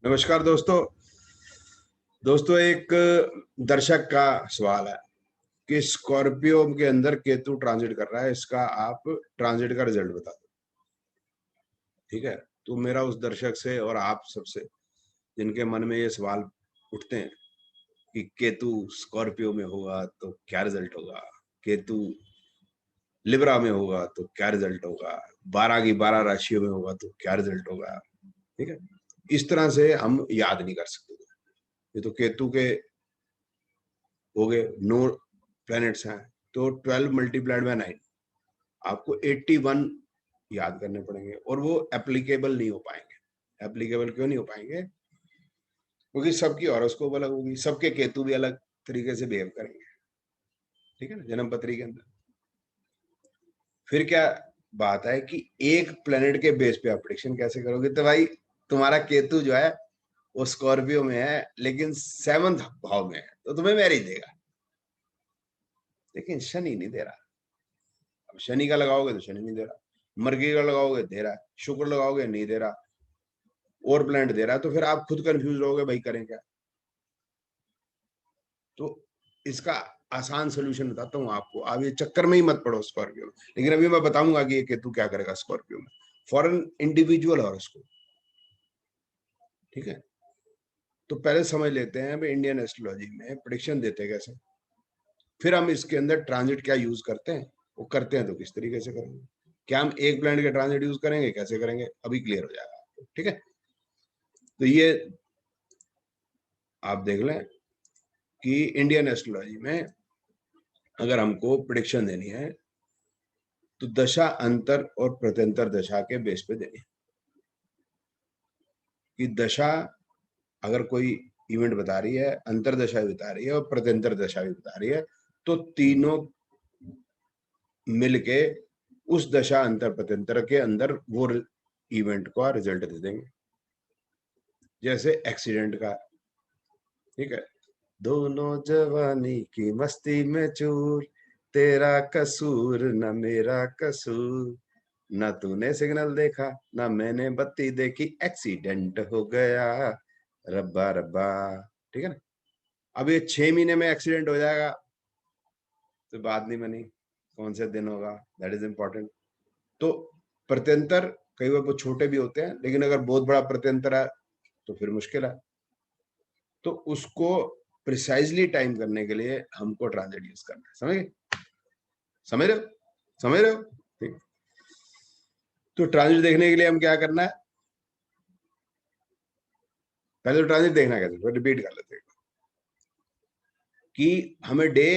नमस्कार दोस्तों। एक दर्शक का सवाल है कि स्कॉर्पियो के अंदर केतु ट्रांजिट कर रहा है, इसका आप ट्रांजिट का रिजल्ट बता दो। ठीक है, तो मेरा उस दर्शक से और आप सबसे जिनके मन में ये सवाल उठते हैं कि केतु स्कॉर्पियो में होगा तो क्या रिजल्ट होगा, केतु लिब्रा में होगा तो क्या रिजल्ट होगा, 12 की 12 राशियों में होगा तो क्या रिजल्ट होगा। ठीक है, इस तरह से हम याद नहीं कर सकते। ये तो केतु के हो गए 9 प्लैनेट्स हैं, तो 12 मल्टीप्लाइड बाय 9 आपको 81 याद करने पड़ेंगे, और वो एप्लीकेबल नहीं हो पाएंगे। एप्लीकेबल क्यों नहीं हो पाएंगे? क्योंकि सबकी हॉरोस्कोप अलग होगी, सबके केतु भी अलग तरीके से बिहेव करेंगे। ठीक है ना, जन्म पत्री के अंदर फिर क्या बात है कि एक प्लेनेट के बेस पे आप प्रेडिक्शन कैसे करोगे? तो भाई तुम्हारा केतु जो है वो स्कॉर्पियो में है लेकिन 7th भाव में है, तो तुम्हें मैरिज देगा, लेकिन शनि नहीं दे रहा। अब शनि का लगाओगे तो शनि नहीं दे रहा, मर्गी का लगाओगे दे रहा है, शुक्र लगाओगे नहीं दे रहा, और प्लैनेट दे रहा है, तो फिर आप खुद कंफ्यूज रहोगे भाई करें क्या। तो इसका आसान सोल्यूशन बताता हूँ आपको, आप ये चक्कर में ही मत पड़ो स्कॉर्पियो में। लेकिन अभी मैं बताऊंगा कि ये केतु क्या करेगा स्कॉर्पियो में फॉर एन इंडिविजुअल हॉरोस्कोप। ठीक है, तो पहले समझ लेते हैं भाई इंडियन एस्ट्रोलॉजी में प्रेडिक्शन देते कैसे, फिर हम इसके अंदर ट्रांजिट क्या यूज करते हैं, वो करते हैं तो किस तरीके से करेंगे, क्या हम एक प्लैनेट के ट्रांजिट यूज करेंगे, कैसे करेंगे, अभी क्लियर हो जाएगा आपको। ठीक है, तो ये आप देख लें कि इंडियन एस्ट्रोलॉजी में अगर हमको प्रेडिक्शन देनी है तो दशा अंतर और प्रत्यंतर दशा के बेस पे देनी है। कि दशा अगर कोई इवेंट बता रही है, अंतर दशा भी बता रही है और प्रत्यंतर दशा भी बता रही है, तो तीनों मिलके उस दशा अंतर प्रत्यंतर के अंदर वो इवेंट का रिजल्ट दे देंगे। जैसे एक्सीडेंट का, ठीक है, दोनों जवानी की मस्ती में चूर, तेरा कसूर न मेरा कसूर, ना तूने सिग्नल देखा ना मैंने बत्ती देखी, एक्सीडेंट हो गया, रब्बा रब्बा। ठीक है ना, अब ये 6 महीने में एक्सीडेंट हो जाएगा तो बात नहीं बनी, कौन से दिन होगा, दैट इज इंपॉर्टेंट। तो प्रत्यंतर कई बार वो छोटे भी होते हैं, लेकिन अगर बहुत बड़ा प्रत्यंतर है तो फिर मुश्किल है। तो उसको प्रिसाइजली टाइम करने के लिए हमको ट्रांजिट यूज करना है। समझ गए? समझ रहे हो? समझ रहे हो? ठीक। तो ट्रांजिट देखने के लिए हम क्या करना है, पहले तो ट्रांजिट देखना कैसे, फिर रिपीट कर लेते हैं कि हमें डे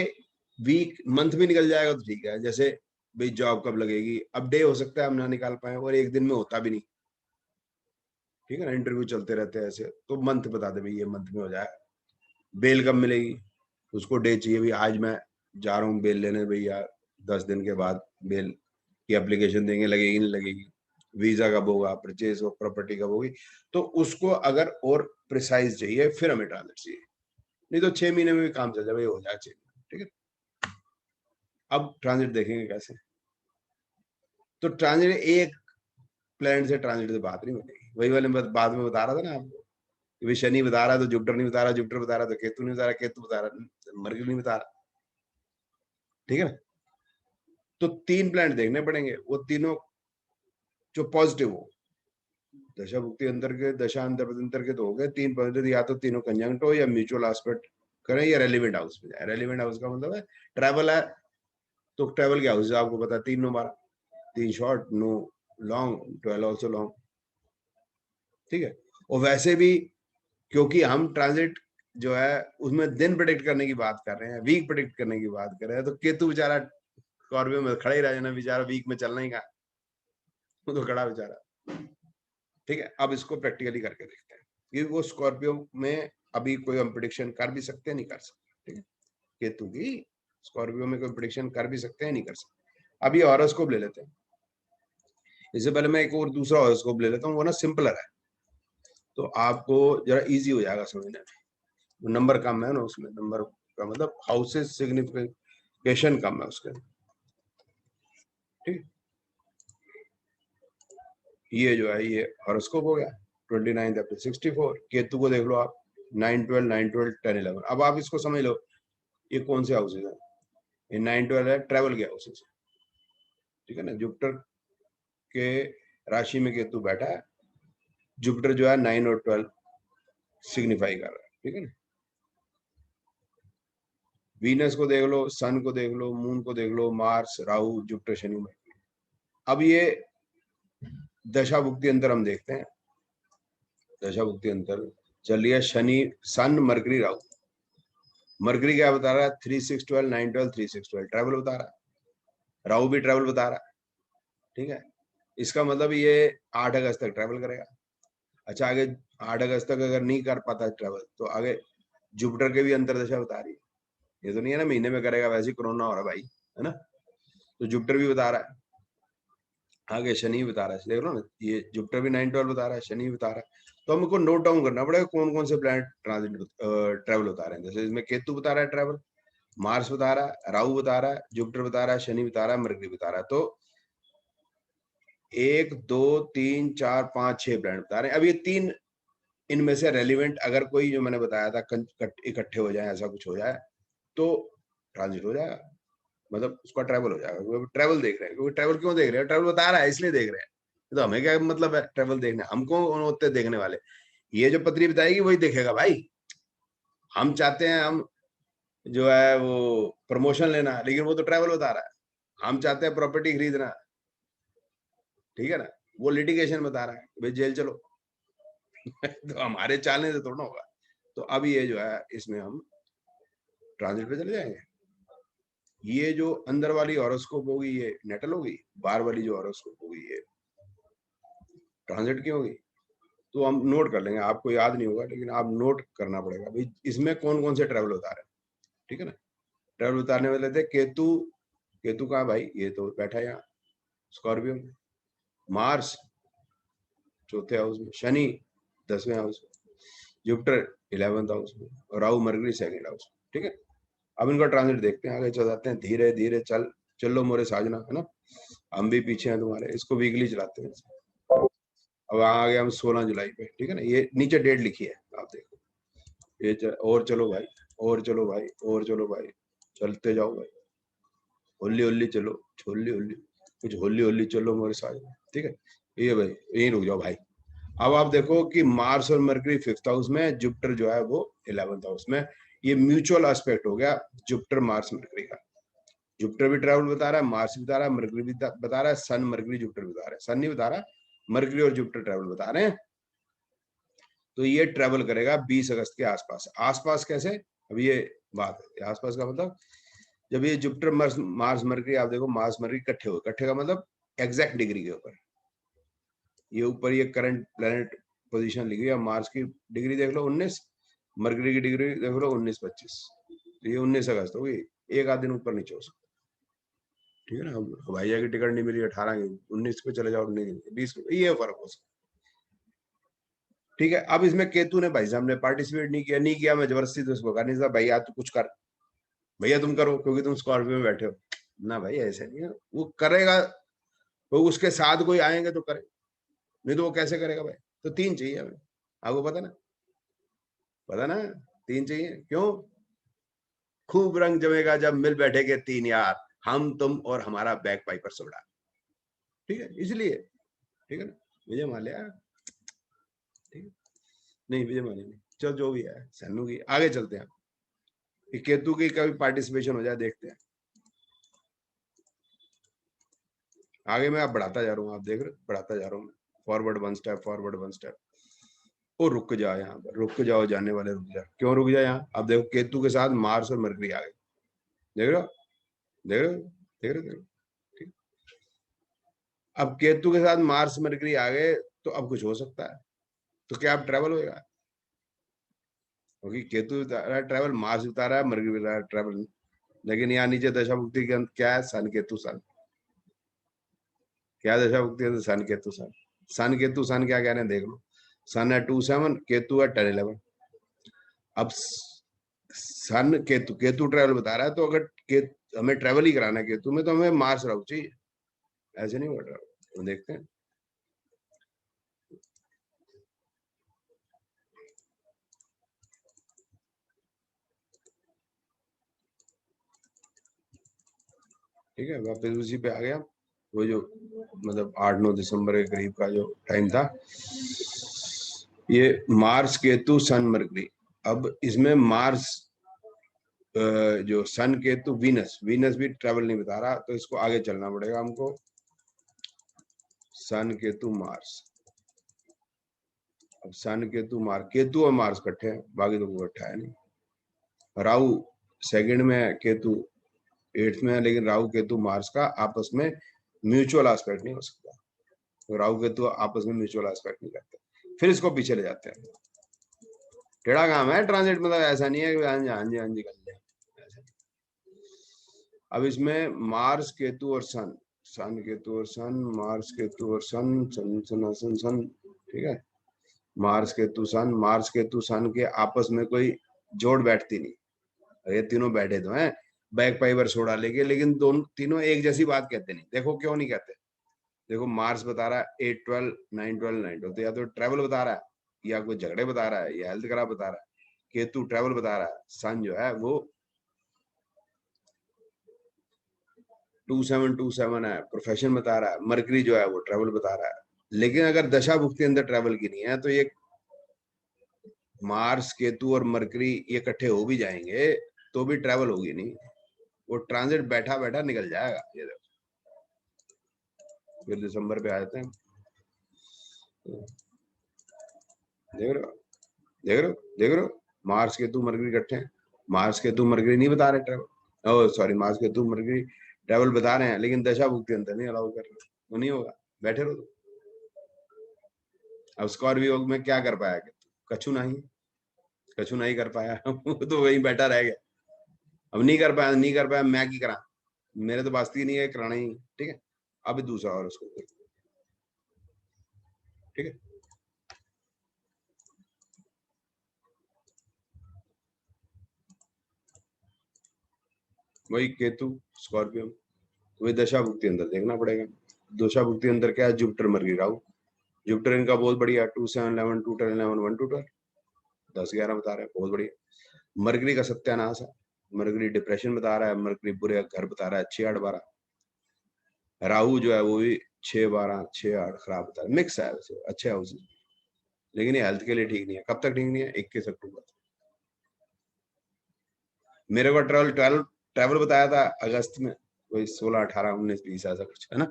वीक मंथ भी निकल जाएगा तो ठीक है। जैसे भाई जॉब कब लगेगी, अब डे हो सकता है हम ना निकाल पाए और एक दिन में होता भी नहीं। ठीक है ना, इंटरव्यू चलते रहते हैं ऐसे, तो मंथ बता दे भाई ये मंथ में हो जाए। बेल कब मिलेगी, उसको डे चाहिए भाई, आज मैं जा रहा हूँ बेल लेने भैया, 10 दिन के बाद बेल की एप्लीकेशन देंगे, लगेगी नहीं लगेगी, वीजा कब होगा, परचेज ऑफ प्रॉपर्टी कब होगी। तो उसको अगर और प्रिसाइज चाहिए फिर हमें ट्रांजिट चाहिए, नहीं तो 6 महीने में भी काम चल जाए भाई, हो जाए 6 महीने। ठीक है, अब ट्रांजिट देखेंगे कैसे। तो ट्रांजिट एक प्लैनेट से ट्रांजिट से बात नहीं बनेगी, वही वाले बाद में बता रहा था ना आपको कि भाई शनि बता रहा है तो जुपिटर नहीं बता रहा, जुपिटर बता रहा तो केतु नहीं बता रहा, केतु बता रहा मरकरी नहीं बता रहा। ठीक है ना, तो 3 प्लैनेट देखने पड़ेंगे, वो तीनों जो पॉजिटिव हो, दशा भुक्ति अंतर के, दशा अंतर प्रत्यंतर के तो हो गए 3 पॉजिटिव, या तो तीनों कंजंक्ट हो या म्यूचुअल एस्पेक्ट करें या रेलिवेंट हाउस में जाए। रेलिवेंट हाउस का मतलब है ट्रैवल है, तो ट्रैवल के हाउस आपको पता है 3 9 12, 3 शॉर्ट, 9 लॉन्ग, 12 ऑल्सो लॉन्ग। ठीक है, और वैसे भी क्योंकि हम ट्रांजिट जो है उसमें दिन प्रेडिक्ट करने की बात कर रहे हैं, वीक प्रेडिक्ट करने की बात कर रहे हैं, तो केतु बेचारा स्कॉर्पियो में खड़ा ही रह जाना, बेचारा वीक में चलना ही का, वो तो खड़ा बेचारा। ठीक है, अब इसको प्रैक्टिकली करके देखते हैं कि वो स्कॉर्पियो में अभी कोई हम प्रिडिक्शन कर भी सकते हैं नहीं कर सकते। ठीक है, केतु की स्कॉर्पियो में कोई प्रिडिक्शन कर भी सकते हैं नहीं कर सकते। अब ये हॉरोस्कोप ले लेते हैं, इससे पहले मैं एक और दूसरा हॉरोस्कोप ले लेता हूँ, वो ना सिंपलर है, तो आपको जरा इजी हो जाएगा समझने में। नंबर कम है ना उसमें, नंबर का मतलब हाउसेस सिग्निफिकेशन कम है उसके। ठीक, ये जो है ये हॉरोस्कोप हो गया। 29 अप्रैल 64। केतु को देख लो आप 9 12 9 12 10 11। अब आप इसको समझ लो ये कौन से हाउसेज है, ये 9 12 है ट्रेवल के हाउसेज, ठीक है ना। जुपिटर के राशि में केतु बैठा है, जुपिटर जो है 9 और 12 सिग्निफाई कर रहा है, ठीक है ना। वीनस को देख लो, सन को देख लो, मून को देख लो, मार्स, राहु, जुपिटर, शनि में। अब ये दशा भुक्ति अंतर हम देखते हैं। दशा भुक्ति अंतर चल रही है शनि, सन, मरकरी, राहु। मरकरी क्या बता रहा है, 3 6 12 9 12 3 6 12 ट्रेवल बता रहा है। राहु भी ट्रेवल बता रहा है, ठीक है। इसका मतलब ये 8 अगस्त तक ट्रेवल करेगा। अच्छा, आगे 8 अगस्त तक अगर नहीं कर पाता ट्रेवल तो आगे जुपिटर के भी अंतरदशा बता रही है। ये तो नहीं है ना महीने में करेगा, वैसे ही कोरोना हो रहा है भाई, है ना। तो जुपिटर भी बता रहा है, आगे शनि बता रहा है, देख लो ना, ये जुपिटर भी 9 12 बता रहा है, शनि भी बता रहा है। तो हमको नोट डाउन करना पड़ेगा कौन कौन से प्लैनेट ट्रांजिट ट्रेवल बता रहे हैं। जैसे इसमें केतु बता रहा है ट्रेवल, मार्स बता रहा है, राहु बता रहा है, जुपिटर बता रहा है, शनि बता रहा है, मरकरी बता रहा है। तो 1 2 3 4 5 6 प्लैनेट बता रहे हैं। अब ये 3 इनमें से रेलिवेंट अगर कोई जो मैंने बताया था इकट्ठे हो जाए, ऐसा कुछ हो जाए तो ट्रांजिट हो जाएगा, मतलब उसका ट्रैवल हो जाएगा। ट्रैवल देख रहे हैं, क्योंकि ट्रैवल क्यों देख रहे हैं, ट्रैवल बता रहा है इसलिए देख रहे हैं। तो हमें क्या मतलब है ट्रैवल देखने, हमको होते देखने वाले, ये जो पत्री बताएगी वही देखेगा भाई। हम चाहते हैं हम जो है वो प्रमोशन लेना, लेकिन वो तो ट्रैवल बता रहा है। हम चाहते हैं प्रॉपर्टी खरीदना, ठीक है ना, वो लिटिगेशन बता रहा है, भाई जेल चलो। तो हमारे चालने से थोड़ा होगा। तो अब ये जो है इसमें हम ट्रांजिट पे चले जाएंगे। ये जो अंदर वाली हॉरोस्कोप होगी ये नेटल होगी, बाहर वाली जो हॉरोस्कोप होगी ये ट्रांजिट की होगी। तो हम नोट कर लेंगे, आपको याद नहीं होगा लेकिन आप नोट करना पड़ेगा भाई इसमें कौन कौन से ट्रेवल बता रहे हैं, ठीक है ना। ट्रेवल बताने वाले थे केतु, केतु कहाँ भाई, ये तो बैठा है यहाँ स्कॉर्पियो में। मार्स चौथे हाउस में, शनि 10वें हाउस में, जुपिटर 11th हाउस में, और राहु मरकरी 2nd हाउस में, ठीक है। अब इनका ट्रांजिट देखते हैं, आगे चल जाते हैं, धीरे धीरे चलो मोरे साजना, है ना, हम भी पीछे हैं तुम्हारे। इसको वीकली चलाते हैं। अब आ गया हम 16 जुलाई पे, ठीक है ना, ये नीचे डेट लिखी है आप देखो, ये और चलो भाई, और चलो भाई, और चलो भाई, चलते जाओ भाई, होली होली चलो, होली होली कुछ होली होली चलो मोरे साथ, ठीक है। ये भाई यहीं रुक जाओ भाई। अब आप देखो कि मार्स और मरकरी 5th हाउस में, जुपिटर जो है वो 11th हाउस में। ये म्यूचुअल एस्पेक्ट हो गया जुपिटर मार्स मरकरी का। जुपिटर भी ट्रैवल बता रहा है, मार्स भी बता रहा है, मरकरी भी बता रहा है, सन मरकरी जुपिटर बता रहा है, सन नहीं बता रहा, मरकरी और जुपिटर ट्रैवल बता रहे हैं। तो ये ट्रैवल करेगा 20 अगस्त के आसपास। आसपास कैसे, अब ये बात है आसपास का मतलब, जब ये जुपिटर मार्स मरकरी, आप देखो मार्स मरकरी इकट्ठे हो, इकट्ठे का मतलब एग्जैक्ट डिग्री के ऊपर, ये ऊपर ये करंट प्लेनेट पोजीशन लिखी है। मार्स की डिग्री देख लो 19, मरकरी की डिग्री देख लो 19 25, तो ये 19 अगस्त होगी, एक आध दिन ऊपर नीचे हो सकता, ठीक है ना। हवाई जहाज की टिकट नहीं मिली 18 की, 19 पे चले जाओ, 20 ये फर्क हो सकता, ठीक है। अब इसमें केतु ने भाई साहब ने पार्टिसिपेट नहीं किया, मैं जबरदस्ती तो उसको कर नहीं सकता, भैया तू कुछ कर, भैया तुम करो क्योंकि तुम स्कॉर्पियो में बैठे हो ना, भाई ऐसे नहीं है, वो करेगा तो उसके साथ कोई आएंगे तो करे, नहीं तो वो कैसे करेगा भाई। तो 3 चाहिए हमें, आपको पता ना, पता ना, 3 चाहिए क्यों, खूब रंग जमेगा जब मिल बैठेंगे 3 यार, हम तुम और हमारा बैक पाइपर सोडा, ठीक है, इसलिए, ठीक है ना। विजय माल्या, ठीक है, नहीं विजय माल्या नहीं, चल जो भी है सन्नू की, आगे चलते हैं। केतु की कभी पार्टिसिपेशन हो जाए, देखते हैं आगे। मैं आप बढ़ाता जा रहा हूँ, आप देख रहे बढ़ाता जा रहा हूँ, फॉरवर्ड 1 स्टेप, फॉरवर्ड 1 स्टेप। ओ रुक जाओ यहाँ पर, रुक जाओ जाने वाले, रुक जाओ, क्यों रुक जाए यहाँ, अब देखो केतु के साथ मार्स और मरकरी आ गए, देख रहे हो, देख रहे हो, देख रहे हो, देख रहे हो, ठीक। अब केतु के साथ मार्स मरकरी आ गए तो अब कुछ हो सकता है, तो क्या अब ट्रेवल होगा, क्योंकि केतु बता रहा है ट्रेवल, मार्स बता रहा है, मरकरी बता रहा है ट्रेवल, लेकिन यहाँ नीचे दशा भुक्ति के अंत क्या है, सन केतु सन, क्या दशा भुक्ति है, सन केतु सन, सन केतु सन क्या कह रहे हैं देख लो, सन है 2 7, केतु है 10 11। अब सन केतु, केतु ट्रेवल बता रहा है, तो अगर हमें ट्रेवल ही कराना है केतु में तो हमें मार्स राहु चाहिए, ऐसे नहीं बढ़ रहा, तो देखते हैं। ठीक है, वापस उसी पे आ गया। वो जो मतलब 8-9 दिसंबर के करीब का जो टाइम था, ये मार्स केतु सन मरकरी। अब इसमें मार्स जो सन केतु वीनस, वीनस भी ट्रेवल नहीं बता रहा, तो इसको आगे चलना पड़ेगा हमको। सन केतु मार्स, अब सन केतु मार्स, केतु और मार्स इकट्ठे हैं, बाकी तो कोई इकट्ठा है नहीं। राहु सेकंड में है, केतु 8th में है, लेकिन राहु केतु मार्स का आपस में म्यूचुअल एस्पेक्ट नहीं हो सकता, तो राहु केतु आपस में म्यूचुअल एस्पेक्ट नहीं करते, फिर इसको पीछे ले जाते हैं। टेढ़ा काम है ट्रांजिट, मतलब ऐसा नहीं है कि हाँ जी हाँ जी कर ले। अब इसमें मार्स केतु और सन, सन केतु और सन, मार्स केतु और सन, सन सन सन सन, ठीक है, मार्स केतु सन, मार्स केतु सन के आपस में कोई जोड़ बैठती नहीं। ये तीनों बैठे तो हैं बैक पाइवर सोडा लेके, लेकिन दोनों तीनों एक जैसी बात कहते नहीं। देखो क्यों नहीं कहते, देखो मार्स बता रहा है 8-12 9-12 9, तो या तो ट्रैवल बता रहा है, या कोई झगड़े बता रहा है, या हेल्थ खराब बता रहा है। केतु ट्रैवल बता रहा है, सन जो है वो 2727 है, प्रोफेशन बता रहा है। मरकरी जो है वो ट्रैवल बता रहा है। लेकिन अगर दशा भुक्ति के अंदर ट्रैवल की नहीं है, तो ये मार्स केतु और मरकरी ये इकट्ठे हो भी जाएंगे तो भी ट्रैवल होगी नहीं, वो ट्रांजिट बैठा बैठा निकल जाएगा। ये देखो, फिर दिसंबर पे आ जाते हैं, देख रहे हो, देख रहे हो, देख रहे हो, मार्स केतु मरकरी इकट्ठे हैं। मार्स केतु मरकरी नहीं बता रहे travel, oh sorry, Mars Ketu Mercury travel बता रहे हैं, लेकिन दशा भुक्ति अंदर नहीं अलाउ कर रहे, वो नहीं होगा, बैठे रहो। अब स्कॉर्पियो में क्या कर पाया, कछु नहीं, कछु नहीं कर पाया वो तो वहीं बैठा रह गया। अब नहीं कर पाया, नहीं कर पाया, मैं की करा, मेरे तो बास्ती नहीं है कराना ही, ठीक है। अब दूसरा और उसको, ठीक है। वही केतु स्कॉर्पियो, वही दशा भुक्ति अंदर देखना पड़ेगा। दशा भुक्ति अंदर क्या है, जुपिटर मरकरी राहु। जुपिटर इनका बहुत बढ़िया, 2-7-11 2-10-11 1-12 10-11 बता रहे हैं, बहुत बढ़िया। मरकरी का सत्यानाश है, मरकरी डिप्रेशन बता रहा है, मरकरी बुरे घर बता रहा है, 6-8-12। राहु जो है वो भी 6-12 6-8 खराब बता रहा है, मिक्स है वैसे, अच्छे हाउस, लेकिन ये हेल्थ के लिए ठीक नहीं है। कब तक ठीक नहीं है, 21 अक्टूबर। मेरे को ट्रैवल ट्रैवल ट्रैवल बताया था अगस्त में, वही 16-18-19-20 ऐसा कुछ है ना।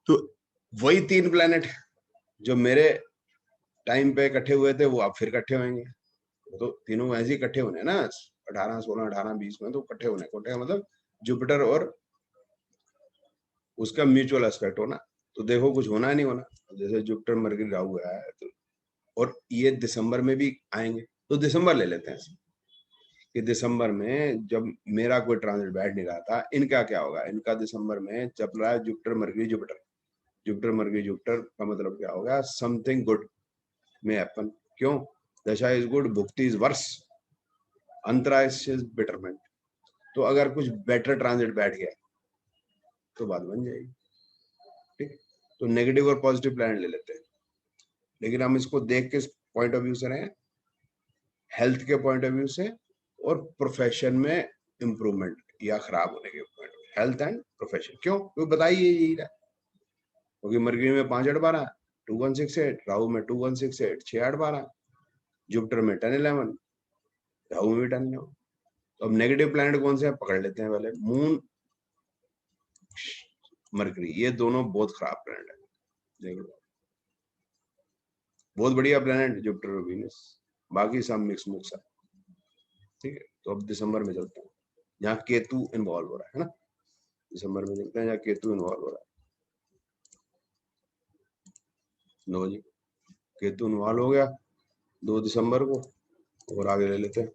तो वही 3 प्लेनेट जो मेरे टाइम पे इकट्ठे हुए थे, वो अब फिर इकट्ठे होंगे। तो तीनों वैसे ही इकट्ठे होने ना, 18-16 18-20 में तो इकट्ठे होने, इकट्ठे मतलब जुपिटर और उसका म्यूचुअल एस्पेक्ट होना। तो देखो कुछ होना नहीं होना, जैसे जुपिटर मरकरी राहु है तो, और ये दिसंबर में भी आएंगे, तो दिसंबर ले लेते हैं कि दिसंबर में जब मेरा कोई ट्रांजिट बैठ नहीं रहा था, इनका क्या होगा। इनका दिसंबर में चल रहा है Jupiter mercury Jupiter, Jupiter mercury Jupiter का मतलब क्या होगा, समथिंग गुड में हैपन। क्यों, dasha is good, bhukti is worse, antara is betterment. तो अगर कुछ बेटर ट्रांजिट बैठ गया तो बात बन जाएगी, ठीक। तो नेगेटिव और पॉजिटिव प्लैनेट ले लेते हैं, लेकिन हम इसको देख के पॉइंट ऑफ व्यू से रहे, हेल्थ के पॉइंट ऑफ व्यू से और प्रोफेशन में इंप्रूवमेंट या खराब होने के पॉइंट, हेल्थ एंड प्रोफेशन। क्यों, क्योंकि बताइए यही है, क्योंकि मरकरी में 5-8-12, 2-1-6-8, राहु में 2-1-6-8 6-8-12, जुपिटर में 10-11, राहु में भी 10-11। तो अब नेगेटिव प्लैनेट कौन से हैं पकड़ लेते हैं पहले। मून मरकरी, ये दोनों बहुत खराब प्लैनेट है, देख लो। बहुत बढ़िया प्लैनेट जुपिटर और वीनस, बाकी सब मिक्स मुक्स है, ठीक है। तो अब दिसंबर में चलते हैं, जहाँ केतु इन्वॉल्व हो रहा है ना, दिसंबर में चलते हैं जहाँ केतु इन्वॉल्व हो रहा है। लो जी, केतु इन्वॉल्व हो गया 2 दिसंबर को, और आगे ले लेते हैं।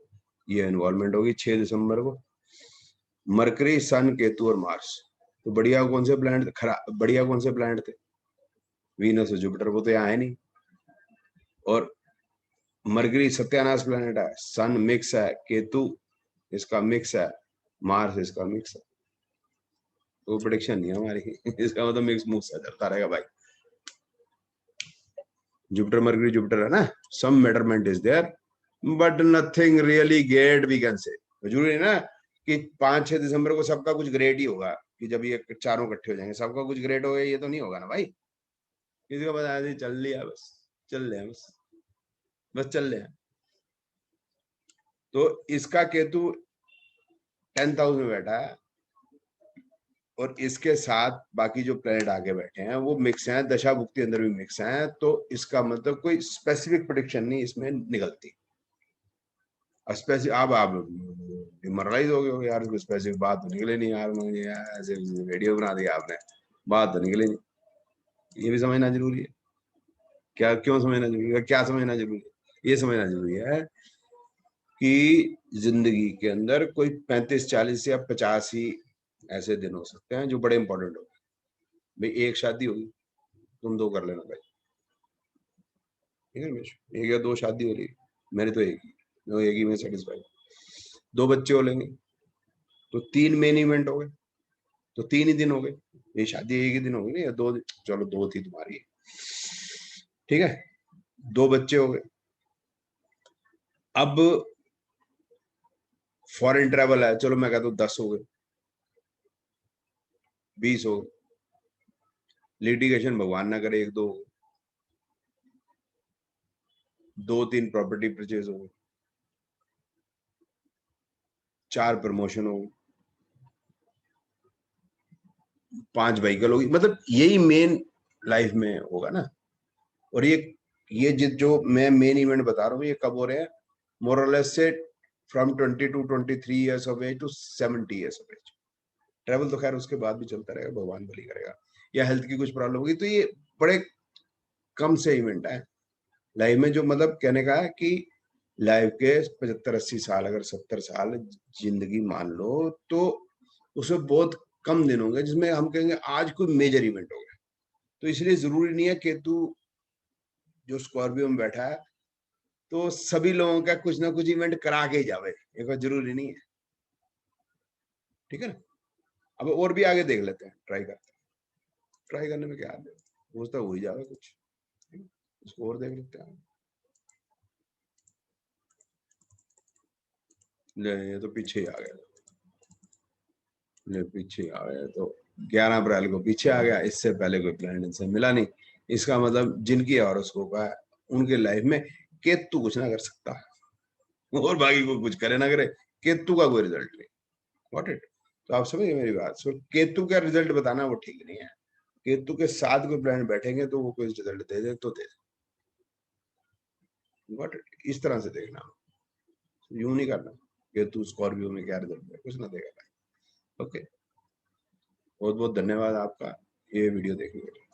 ये इन्वॉल्वमेंट होगी 6 दिसंबर को। मरकरी सन केतु और मार्स, तो बढ़िया कौन से प्लैनेट, खराब बढ़िया कौन से प्लैनेट थे, वीनस और जुपिटर, वो तो यहाँ है नहीं। और मरकरी सत्यानाश प्लैनेट है, सन मिक्स है, केतु इसका मिक्स है, मार्स इसका मिक्स है। तो प्रेडिक्शन नहीं है हमारी इसका मतलब मिक्स मुक्स है, चलता रहेगा भाई। जुपिटर मरकरी जुपिटर है ना, some betterment is there but nothing really great we can say. जरूरी है ना कि 5-6 दिसंबर को सबका कुछ ग्रेट ही होगा, कि जब ये चारों इकट्ठे हो जाएंगे सबका कुछ ग्रेट हो गया, ये तो नहीं होगा ना भाई। किसी को बता दी चल लिया, बस चल रहे हैं, बस चल रहे हैं। तो इसका केतु 10th हाउस में बैठा है, और इसके साथ बाकी जो प्लेनेट आगे बैठे हैं वो मिक्स हैं, दशा भुक्ति अंदर भी मिक्स हैं, तो इसका मतलब कोई स्पेसिफिक प्रेडिक्शन नहीं इसमें निकलती। स्पेसिफिक आप डिमोरलाइज हो गए हो यार, कोई स्पेसिफिक बात तो निकले नहीं यार, मुझे यार ऐसे वीडियो बना दिया आपने, बात तो निकले नहीं। ये भी समझना जरूरी है। क्या क्यों समझना जरूरी है, क्या समझना जरूरी है? ये समझना जरूरी है कि जिंदगी के अंदर कोई 35-40 या 50 ही ऐसे दिन हो सकते हैं जो बड़े इंपॉर्टेंट हो। भाई एक शादी होगी, तुम 2 कर लेना भाई, ठीक है रमेश, 1 या 2 शादी हो रही है, मेरी तो एक ही, मैं एक ही में सेटिस्फाइड। 2 बच्चे हो लेंगे तो 3 मेन इवेंट हो गए, तो 3 ही दिन हो गए। ये शादी एक ही दिन होगी ना, या 2 दिन, चलो 2 थी तुम्हारी, ठीक है, 2 बच्चे हो गए। अब फॉरेन ट्रेवल है, चलो मैं कहता हूँ 10 हो गए, 20 हो गए। लिटिगेशन भगवान ना करे 1-2 हो गए, 2-3 प्रॉपर्टी परचेज हो गए, 4 प्रमोशन हो गए, 5 व्हीकल होगी, मतलब यही मेन लाइफ में होगा ना। और ये जो मैं मेन इवेंट बता रहा हूँ ये कब हो रहे हैं, मोरलेस से from 20 to 23 years of age to 70 years of age. Travel तो खैर उसके बाद भी चलता रहेगा, भगवान भली करेगा, या हेल्थ की कुछ प्रॉब्लम होगी, तो ये बड़े कम से इवेंट है लाइफ में, जो मतलब कहने का है कि लाइफ के 75-80 साल, अगर 70 साल जिंदगी मान लो, तो उसमें बहुत कम दिन होंगे जिसमें हम कहेंगे आज कोई मेजर इवेंट हो गया। तो इसलिए जरूरी नहीं है केतु जो स्कॉर्पियो में बैठा है तो सभी लोगों का कुछ ना कुछ इवेंट करा के ही जावे, ये कोई जरूरी नहीं है, ठीक है ना। अब और भी आगे देख लेते हैं, ट्राई करते हैं, ट्राई करने में क्या है, वो तो हो ही जावे कुछ, इसको और देख लेते हैं। ले ये तो पीछे ही आ गया, ले पीछे आ गया, तो 11 अप्रैल को पीछे आ गया, इससे पहले कोई प्लेनेट इनसे मिला नहीं। इसका मतलब जिनकी हॉरोस्कोप है उनके लाइफ में केतु कुछ ना कर सकता, और बाकी को कुछ करे ना करे, केतु का कोई रिजल्ट नहीं। Got it? तो आप समझिए मेरी बात। सो केतु का रिजल्ट बताना वो ठीक नहीं है, केतु के साथ कोई प्लेनेट बैठेंगे तो वो कोई रिजल्ट दे दे तो दे दे। Got it? इस तरह से देखना, यूं नहीं करना केतु स्कॉर्पियो में क्या रिजल्ट है, कुछ ना देगा भाई। ओके, बहुत बहुत धन्यवाद आपका ये वीडियो देखने के लिए।